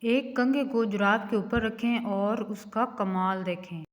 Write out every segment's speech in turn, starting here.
एक कंघे को जुराब के ऊपर रखें और उसका कमाल देखें।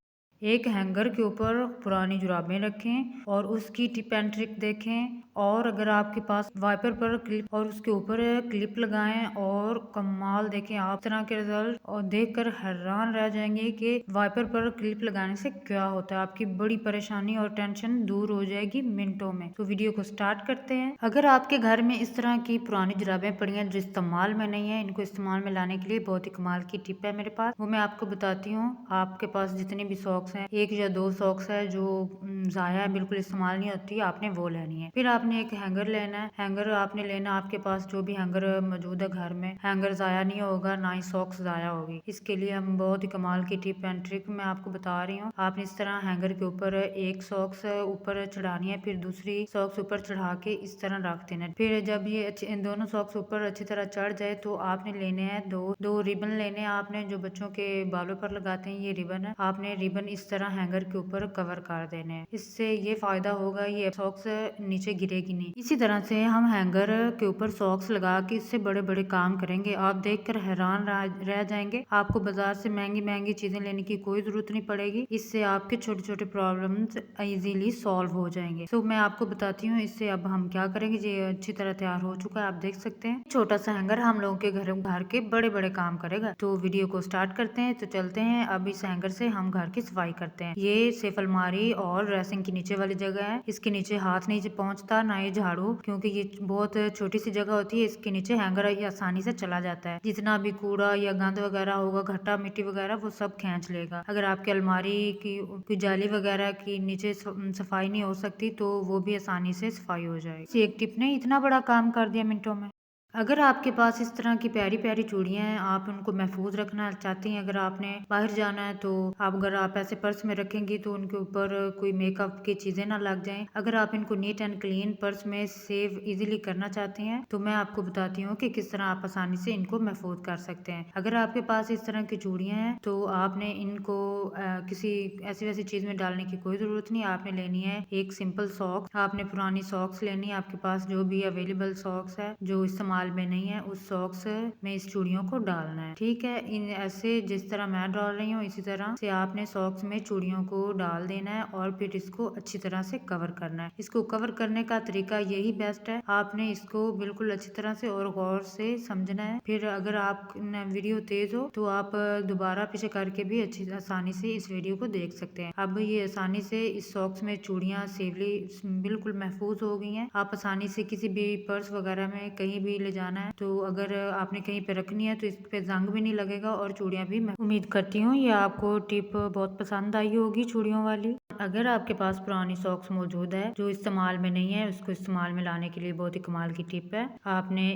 एक हैंगर के ऊपर पुरानी जुराबें रखें और उसकी टिप एंड ट्रिक देखें। और अगर आपके पास वाइपर पर क्लिप और उसके ऊपर क्लिप लगाएं और कमाल देखें। आप तरह के रिजल्ट और देखकर हैरान रह जाएंगे कि वाइपर पर क्लिप लगाने से क्या होता है। आपकी बड़ी परेशानी और टेंशन दूर हो जाएगी मिनटों में। तो वीडियो को स्टार्ट करते हैं। अगर आपके घर में इस तरह की पुरानी जुराबें पड़ी हैं जो इस्तेमाल में नहीं है, इनको इस्तेमाल में लाने के लिए बहुत ही कमाल की टिप है मेरे पास, वो मैं आपको बताती हूँ। आपके पास जितने भी सॉक्स हैं, एक या दो सॉक्स है जो जाया है, बिल्कुल इस्तेमाल नहीं होती, आपने वो लेनी है। फिर आपने एक हैंगर लेना है। हैंगर आपने लेना, आपके पास जो भी हैंगर मौजूद है घर में, हैंगर जाया नहीं होगा, ना ही सॉक्स जाया होगी। इसके लिए हम बहुत ही कमाल की टिप एंड ट्रिक मैं आपको बता रही हूँ। आपने इस तरह हैंगर के ऊपर एक सॉक्स ऊपर चढ़ानी है, फिर दूसरी सॉक्स ऊपर चढ़ा के इस तरह रख देना। फिर जब ये इन दोनों सॉक्स ऊपर अच्छी तरह चढ़ जाए तो आपने लेने हैं दो रिबन लेने हैं। आपने जो बच्चों के बालों पर लगाते हैं, ये रिबन है। आपने रिबन इस तरह हैंगर के ऊपर कवर कर देने हैं। इससे ये फायदा होगा, ये सॉक्स नीचे गिरेगी नहीं। इसी तरह से हम हैंगर के ऊपर सॉक्स लगा के इससे बड़े बड़े काम करेंगे। आप देखकर हैरान रह जाएंगे। आपको बाजार से महंगी महंगी चीजें लेने की कोई जरूरत नहीं पड़ेगी। इससे आपके छोटे छोटे प्रॉब्लम्स इजीली सॉल्व हो जाएंगे। तो मैं आपको बताती हूँ इससे अब हम क्या करेंगे। ये अच्छी तरह तैयार हो चुका है, आप देख सकते हैं। छोटा सा हैंगर हम लोगों के घर के बड़े बड़े काम करेगा। तो वीडियो को स्टार्ट करते हैं। तो चलते हैं, अब इस हैंगर से हम घर की सफाई करते हैं। ये सिर्फ अलमारी और ड्रेसिंग की नीचे वाली जगह है। इसके नीचे हाथ नहीं पहुंचता, ना ये झाड़ू, क्योंकि ये बहुत छोटी सी जगह होती है। इसके नीचे हैंगर आसानी से चला जाता है। जितना भी कूड़ा या गंद वगैरह होगा, घट्टा मिट्टी वगैरह, वो सब खींच लेगा। अगर आपकी अलमारी की जाली वगैरह की नीचे सफाई नहीं हो सकती तो वो भी आसानी से सफाई हो जाएगी। एक टिप ने इतना बड़ा काम कर दिया मिनटों में। अगर आपके पास इस तरह की प्यारी प्यारी चूड़ियां हैं, आप उनको महफूज रखना चाहती हैं, अगर आपने बाहर जाना है तो अगर आप ऐसे पर्स में रखेंगी तो उनके ऊपर कोई मेकअप की चीजें ना लग जाएं। अगर आप इनको नीट एंड क्लीन पर्स में सेव इजीली करना चाहती हैं तो मैं आपको बताती हूँ कि किस तरह आप आसानी से इनको महफूज कर सकते हैं। अगर आपके पास इस तरह की चूड़ियां हैं तो आपने इनको किसी ऐसी वैसी चीज में डालने की कोई जरूरत नहीं। आपने लेनी है एक सिंपल सॉक्स। आपने पुरानी सॉक्स लेनी है, आपके पास जो भी अवेलेबल सॉक्स है जो इस्तेमाल में नहीं है, उस सॉक्स में इस चूड़ियों को डालना है। ठीक है, इन ऐसे जिस तरह मैं डाल रही हूँ इसी तरह से आपने सॉक्स में चूड़ियों को डाल देना है और फिर इसको अच्छी तरह से कवर करना है। इसको कवर करने का तरीका यही बेस्ट है। आपने इसको बिल्कुल अच्छी तरह से और गौर से समझना है। फिर अगर आप वीडियो तेज हो तो आप दोबारा पीछे करके भी अच्छी आसानी से इस वीडियो को देख सकते हैं। अब ये आसानी से इस सॉक्स में चूड़ियां सेवली बिल्कुल महफूज हो गई हैं। आप आसानी से किसी भी पर्स वगैरह में कहीं भी ले जाना है तो अगर आपने कहीं पे रखनी है तो इस पे जंग भी नहीं लगेगा और चूड़ियां भी। मैं उम्मीद करती हूँ ये आपको टिप बहुत पसंद आई होगी चूड़ियों वाली। अगर आपके पास पुरानी सॉक्स मौजूद है जो इस्तेमाल में नहीं है, उसको इस्तेमाल में लाने के लिए बहुत ही कमाल की टिप है। आपने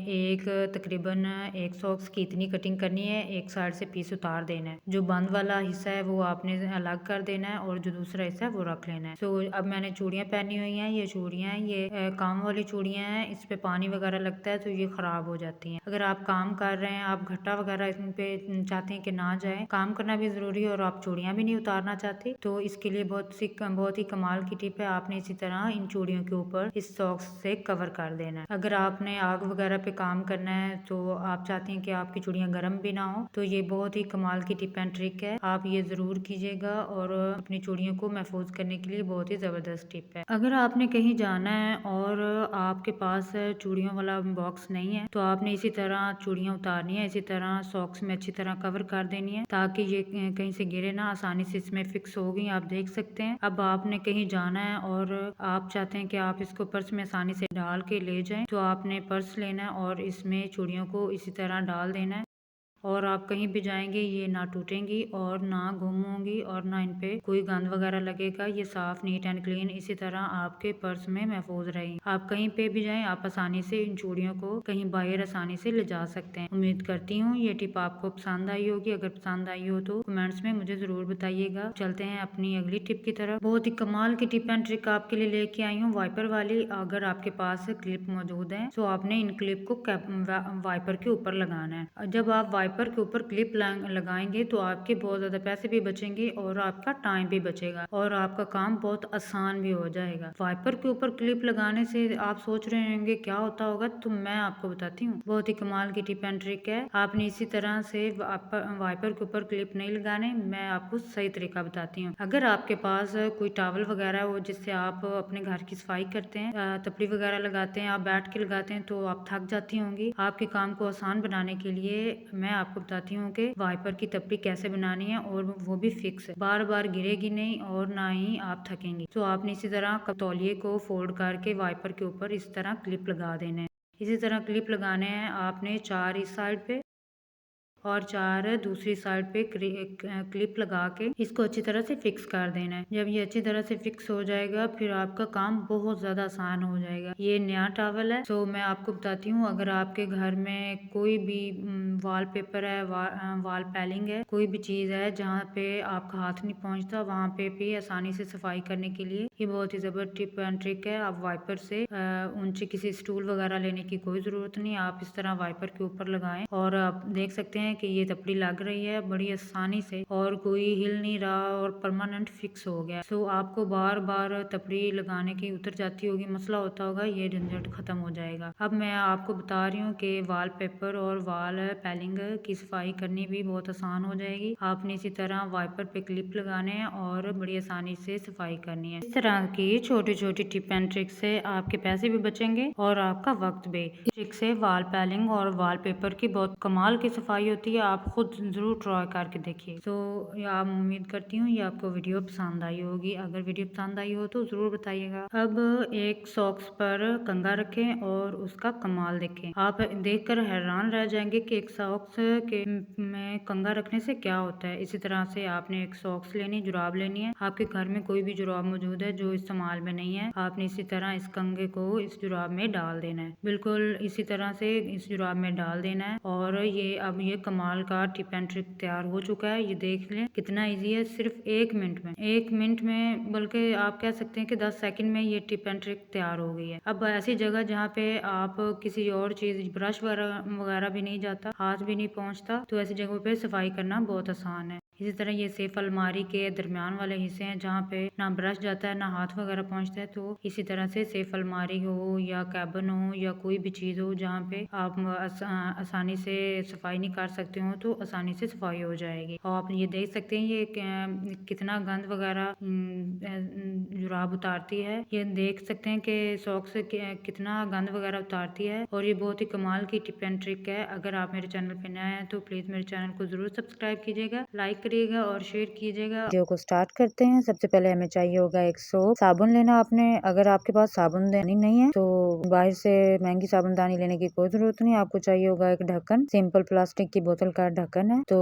तकरीबन एक सॉक्स की इतनी कटिंग करनी है, एक साइड से पीस उतार देना है। जो बंद वाला हिस्सा है वो आपने अलग कर देना है और जो दूसरा हिस्सा है वो रख लेना है। तो अब मैंने चूड़ियां पहनी हुई हैं, ये चूड़ियां हैं, ये काम वाली चूड़ियां हैं। इस पे पानी वगैरह लगता है तो ये खराब हो जाती हैं। अगर आप काम कर रहे हैं, आप घट्टा वगैरह इन पे चाहते हैं कि ना जाए, काम करना भी जरूरी है और आप चूड़ियां भी नहीं उतारना चाहते, तो इसके लिए बहुत ही कमाल की टिप है। आपने इसी तरह इन चूड़ियों के ऊपर इस सॉक्स से कवर कर देना है। अगर आपने आग वगैरह पे काम करना है तो आप चाहते हैं कि आपकी चूड़ियां गर्म भी ना हो, तो ये बहुत ही कमाल की टिप एंड ट्रिक है। आप ये जरूर कीजिएगा और अपनी चूड़ियों को महफूज करने के लिए बहुत ही जबरदस्त टिप है। अगर आपने कहीं जाना है और आपके पास चूड़ियों वाला बॉक्स नहीं है तो आपने इसी तरह चूड़ियां उतारनी है, इसी तरह सॉक्स में अच्छी तरह कवर कर देनी है ताकि ये कहीं से गिरे ना, आसानी से इसमें फिक्स हो गई, आप देख सकते हैं। अब आपने कहीं जाना है और आप चाहते हैं कि आप इसको पर्स में आसानी से डाल के ले जाएं, तो आपने पर्स लेना है और इसमें चूड़ियों को इसी तरह डाल देना है और आप कहीं भी जाएंगे ये ना टूटेंगी और ना गुम होंगी और ना इन पे कोई गंद वगैरह लगेगा। ये साफ नीट एंड क्लीन इसी तरह आपके पर्स में महफूज रहेंगे। आप कहीं पे भी जाएं, आप आसानी से इन चूड़ियों को कहीं बाहर आसानी से ले जा सकते हैं। उम्मीद करती हूँ ये टिप आपको पसंद आई होगी। अगर पसंद आई हो तो कमेंट्स में मुझे जरूर बताइएगा। चलते हैं अपनी अगली टिप की तरफ। बहुत ही कमाल की टिप एंड ट्रिक आपके लिए लेके आई हूँ, वाइपर वाली। अगर आपके पास क्लिप मौजूद है तो आपने इन क्लिप को वाइपर के ऊपर लगाना है। जब आप वाइपर के ऊपर क्लिप लगाएंगे तो आपके बहुत ज़्यादा पैसे भी बचेंगे और आपका टाइम भी बचेगा और आपका काम बहुत आसान भी हो जाएगा। वाइपर के ऊपर क्लिप लगाने से आप सोच रहे होंगे क्या होता होगा, तो मैं आपको बताती हूँ। बहुत ही कमाल की टिप एंड ट्रिक है। आपने इसी तरह से वाइपर के ऊपर क्लिप नहीं लगाने, मैं आपको सही तरीका बताती हूँ। अगर आपके पास कोई टॉवल वगैरह हो जिससे आप अपने घर की सफाई करते हैं, तपड़ी वगैरह लगाते हैं, आप बैठ के लगाते हैं तो आप थक जाती होंगी। आपके काम को आसान बनाने के लिए मैं आपको बताती हूँ कि वाइपर की तपड़ी कैसे बनानी है और वो भी फिक्स है, बार बार गिरेगी नहीं और ना ही आप थकेंगे। तो आपने इसी तरह तौलिए को फोल्ड करके वाइपर के ऊपर इस तरह क्लिप लगा देना है। इसी तरह क्लिप लगाने हैं आपने 4 इस साइड पे और 4 दूसरी साइड पे क्लिप लगा के इसको अच्छी तरह से फिक्स कर देना है। जब ये अच्छी तरह से फिक्स हो जाएगा फिर आपका काम बहुत ज्यादा आसान हो जाएगा। ये नया टॉवल है, तो मैं आपको बताती हूँ, अगर आपके घर में कोई भी वॉल पेपर है, वॉल पैलिंग है, कोई भी चीज है जहाँ पे आपका हाथ नहीं पहुँचता, वहाँ पे भी आसानी से सफाई करने के लिए ये बहुत ही जबरदस्त टिप एंड ट्रिक है। आप वाइपर से ऊंचे किसी स्टूल वगैरह लेने की कोई जरूरत नहीं, आप इस तरह वाइपर के ऊपर लगाएं और आप देख सकते हैं कि ये तपड़ी लग रही है बड़ी आसानी से और कोई हिल नहीं रहा और परमानेंट फिक्स हो गया। सो आपको बार बार तपड़ी लगाने की उतर जाती होगी, मसला होता होगा, ये झंझट खत्म हो जाएगा। अब मैं आपको बता रही हूँ कि वॉल पेपर और वॉल पैलिंग की सफाई करनी भी बहुत आसान हो जाएगी। आपने इसी तरह वाइपर पे क्लिप लगाने हैं और बड़ी आसानी से सफाई करनी है। इस तरह की छोटी छोटी टिप एंड ट्रिक से आपके पैसे भी बचेंगे और आपका वक्त भी। ट्रिक से वॉल पैलिंग और वॉल पेपर की बहुत कमाल की सफाई होती है, आप खुद जरूर ट्राई करके देखिए। तो आप उम्मीद करती हूँ ये आपको वीडियो पसंद आई होगी। अगर वीडियो पसंद आई हो तो जरूर बताइएगा। अब एक सॉक्स पर कंघा रखें और उसका कमाल देखें। आप देखकर हैरान रह जाएंगे कि एक सॉक्स के में कंघा रखने से क्या होता है। इसी तरह से आपने एक सॉक्स लेनी, जुराब लेनी है। आपके घर में कोई भी जुराब मौजूद है जो इस्तेमाल में नहीं है, आपने इसी तरह इस कंघे को इस जुराब में डाल देना है। बिल्कुल इसी तरह से इस जुराब में डाल देना है और ये अब ये कमाल का टिप एंड ट्रिक तैयार हो चुका है। ये देख लें कितना इजी है, सिर्फ 1 मिनट में बल्कि आप कह सकते हैं कि 10 सेकंड में ये टिप एंड ट्रिक तैयार हो गई है। अब ऐसी जगह जहाँ पे आप किसी और चीज ब्रश वगैरह भी नहीं जाता, हाथ भी नहीं पहुँचता, तो ऐसी जगहों पे सफाई करना बहुत आसान है। इसी तरह ये सेफ अलमारी के दरमियान वाले हिस्से हैं जहाँ पे ना ब्रश जाता है ना हाथ वगैरह पहुँचता है, तो इसी तरह से सेफ अलमारी हो या कैबिन हो या कोई भी चीज हो जहाँ पे आप आसानी से सफाई नहीं कर सकते हो तो आसानी से सफाई हो जाएगी। और आप ये देख सकते हैं ये कितना गंद वगैरह जुराब उतारती है। ये देख सकते हैं कि सॉक्स कितना गंद वगैरह उतारती है और ये बहुत ही कमाल की टिप एंड ट्रिक है। अगर आप मेरे चैनल पे नए हैं तो प्लीज मेरे चैनल को जरूर सब्सक्राइब कीजिएगा, लाइक करिएगा और शेयर कीजिएगा। वीडियो को स्टार्ट करते हैं। सबसे पहले हमें चाहिए होगा एक सोप, साबुन लेना आपने। अगर आपके पास साबुनदानी नहीं है तो बाहर से महंगी साबुनदानी लेने की कोई जरूरत नहीं। आपको चाहिए होगा एक ढक्कन, सिंपल प्लास्टिक की बोतल का ढक्कन है। तो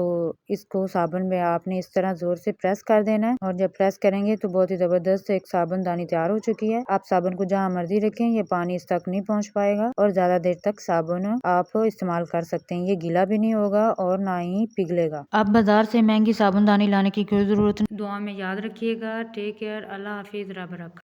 इसको साबुन में आपने इस तरह जोर से प्रेस कर देना है और जब प्रेस करेंगे तो बहुत ही जबरदस्त एक साबुनदानी तैयार हो चुकी है। आप साबुन को जहाँ मर्जी रखें, ये पानी इस तक नहीं पहुँच पाएगा और ज्यादा देर तक साबुन आप इस्तेमाल कर सकते हैं। ये गीला भी नहीं होगा और ना ही पिघलेगा। अब बाजार से महंगी साबुनदानी लाने की कोई जरूरत नहीं। दुआ में याद रखिएगा। Take care. अल्लाह हाफिज। रब रख।